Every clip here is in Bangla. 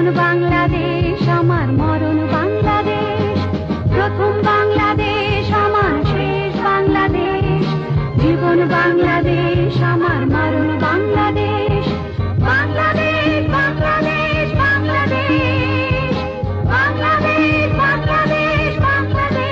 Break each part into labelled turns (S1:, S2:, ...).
S1: জীবন বাংলাদেশ আমার মরণ বাংলাদেশ, প্রথম বাংলাদেশ আমার শেষ বাংলাদেশ। জীবন বাংলাদেশ আমার মরণ বাংলাদেশ, বাংলাদেশ বাংলাদেশ বাংলাদেশ, বাংলাদেশ বাংলাদেশ বাংলাদেশ।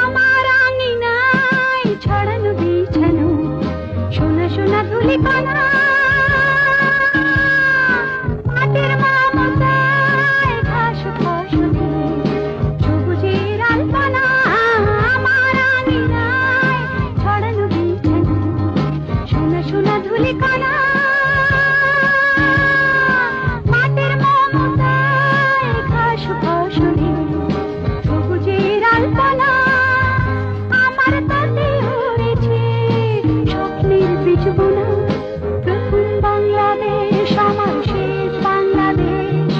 S1: আমার আঙিনায় ছড়ানো বিছানো সোনা সোনা ধুলিকণা, মাটির মমতায় ঘাস ফসলে সবুজের আলপনা। আমার আঙিনায় ছড়ানো বিছানো সোনা সোনা ধুলিকণা, মাটির মমতায় ঘাস ফসলে সবুজের আলপনা। আমার তাতে উড়েছে স্বপ্নের বীজ বোনা, প্রথম বাংলাদেশ আমার শেষ বাংলাদেশ।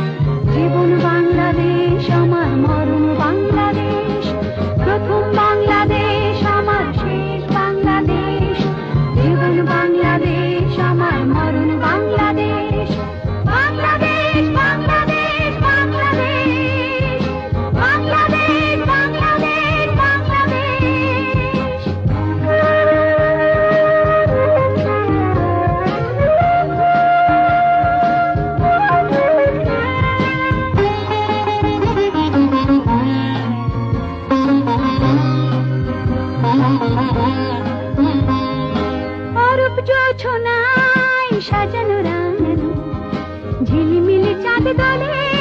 S1: জীবন বাংলাদেশ আমার মরণ বাংলাদেশ, প্রথম বাংলাদেশ আমার শেষ বাংলাদেশ। জীবন বাংলাদেশ আমার মরণ বাংলাদেশ, বাংলাদেশ বাংলাদেশ বাংলাদেশ, বাংলাদেশ বাংলাদেশ বাংলাদেশ। অরূপ জোছনায় সাজানো রাঙানো ঝিলিমিলি চাঁদ দলে